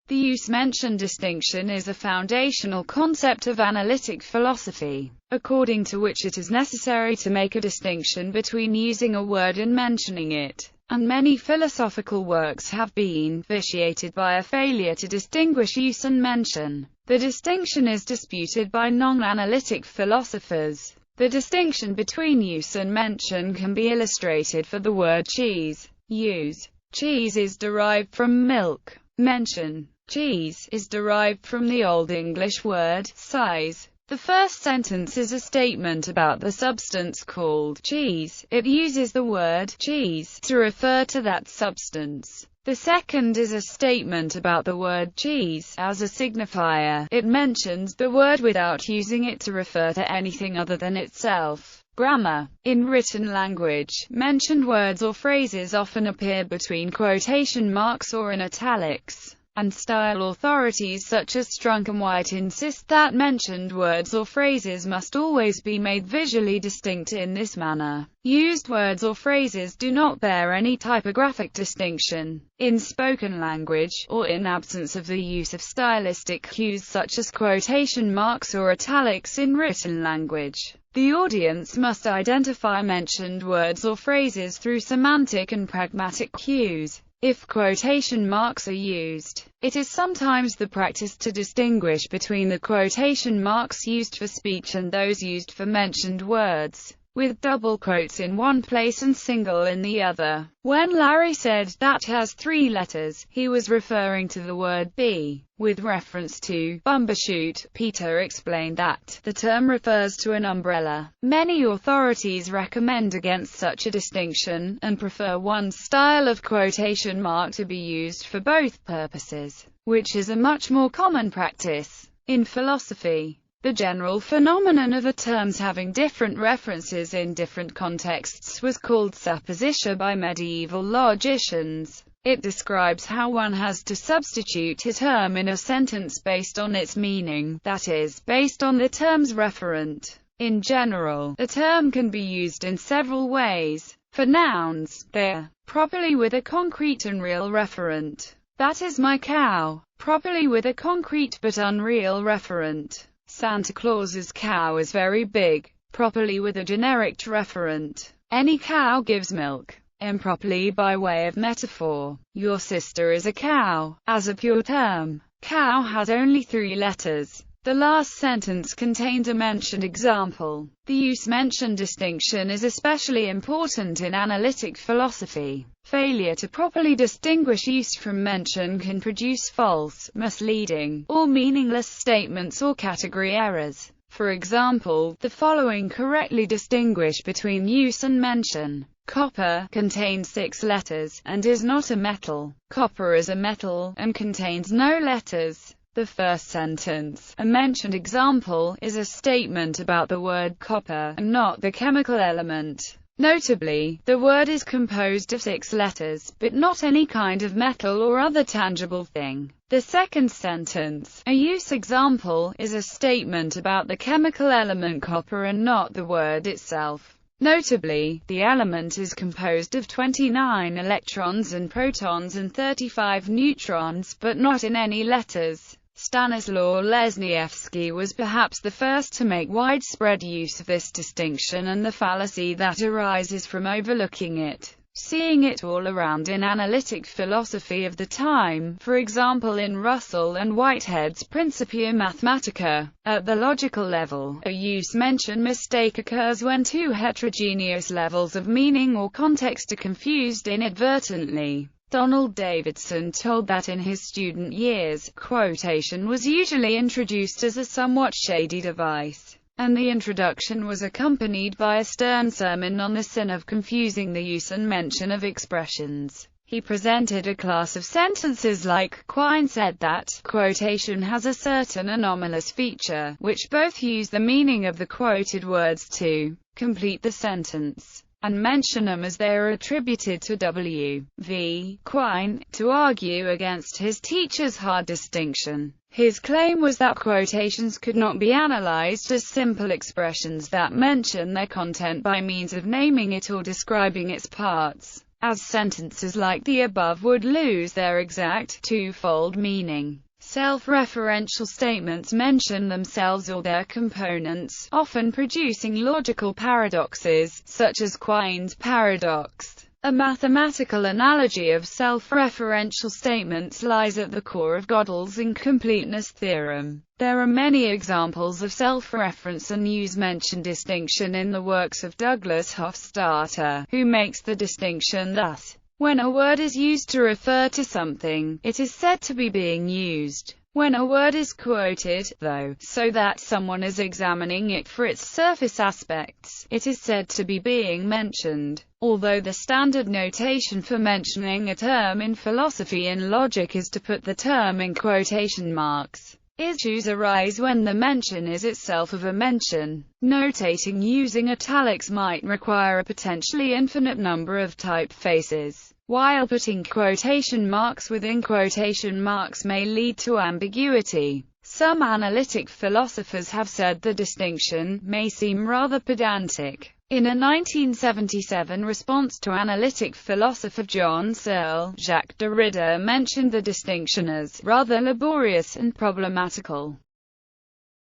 The use-mention distinction is a foundational concept of analytic philosophy, according to which it is necessary to make a distinction between using a word and mentioning it, and many philosophical works have been vitiated by a failure to distinguish use and mention. The distinction is disputed by non-analytic philosophers. The distinction between use and mention can be illustrated for the word cheese. Use: cheese is derived from milk. Mention: cheese is derived from the Old English word size. The first sentence is a statement about the substance called cheese. It uses the word cheese to refer to that substance. The second is a statement about the word cheese as a signifier. It mentions the word without using it to refer to anything other than itself. Grammar: in written language, mentioned words or phrases often appear between quotation marks or in italics, and style authorities such as Strunk and White insist that mentioned words or phrases must always be made visually distinct in this manner. Used words or phrases do not bear any typographic distinction. In spoken language, or in absence of the use of stylistic cues such as quotation marks or italics in written language, the audience must identify mentioned words or phrases through semantic and pragmatic cues. If quotation marks are used, it is sometimes the practice to distinguish between the quotation marks used for speech and those used for mentioned words, with double quotes in one place and single in the other. When Larry said, "that has 3 letters," he was referring to the word bee. With reference to bumbershoot, Peter explained that the term refers to an umbrella. Many authorities recommend against such a distinction, and prefer one style of quotation mark to be used for both purposes, which is a much more common practice. In philosophy, the general phenomenon of a terms having different references in different contexts was called supposition by medieval logicians. It describes how one has to substitute a term in a sentence based on its meaning, that is, based on the term's referent. In general, a term can be used in several ways. For nouns, they're properly with a concrete and real referent. That is my cow, properly with a concrete but unreal referent. Santa Claus's cow is very big, properly with a generic referent. Any cow gives milk, improperly by way of metaphor. Your sister is a cow, as a pure term. Cow has only 3 letters. The last sentence contains a mentioned example. The use-mention distinction is especially important in analytic philosophy. Failure to properly distinguish use from mention can produce false, misleading, or meaningless statements or category errors. For example, the following correctly distinguish between use and mention. Copper contains 6 letters, and is not a metal. Copper is a metal, and contains no letters. The first sentence, a mentioned example, is a statement about the word copper, and not the chemical element. Notably, the word is composed of 6 letters, but not any kind of metal or other tangible thing. The second sentence, a use example, is a statement about the chemical element copper and not the word itself. Notably, the element is composed of 29 electrons and protons and 35 neutrons, but not in any letters. Stanislaw Lesniewski was perhaps the first to make widespread use of this distinction and the fallacy that arises from overlooking it, seeing it all around in analytic philosophy of the time, for example in Russell and Whitehead's Principia Mathematica. At the logical level, a use-mention mistake occurs when 2 heterogeneous levels of meaning or context are confused inadvertently. Donald Davidson told that in his student years, quotation was usually introduced as a somewhat shady device, and the introduction was accompanied by a stern sermon on the sin of confusing the use and mention of expressions. He presented a class of sentences like, Quine said that, quotation has a certain anomalous feature, which both use the meaning of the quoted words to complete the sentence, and mention them as they are attributed to W. V. Quine, to argue against his teacher's hard distinction. His claim was that quotations could not be analyzed as simple expressions that mention their content by means of naming it or describing its parts. as sentences like the above would lose their exact, twofold meaning. Self-referential statements mention themselves or their components, often producing logical paradoxes, such as Quine's paradox. A mathematical analogy of self-referential statements lies at the core of Gödel's incompleteness theorem. There are many examples of self-reference and use-mention distinction in the works of Douglas Hofstadter, who makes the distinction thus: when a word is used to refer to something, it is said to be being used. When a word is quoted, though, so that someone is examining it for its surface aspects, it is said to be being mentioned. Although the standard notation for mentioning a term in philosophy and logic is to put the term in quotation marks, issues arise when the mention is itself of a mention. Notating using italics might require a potentially infinite number of typefaces, while putting quotation marks within quotation marks may lead to ambiguity. Some analytic philosophers have said the distinction may seem rather pedantic. In a 1977 response to analytic philosopher John Searle, Jacques Derrida mentioned the distinction as rather laborious and problematical.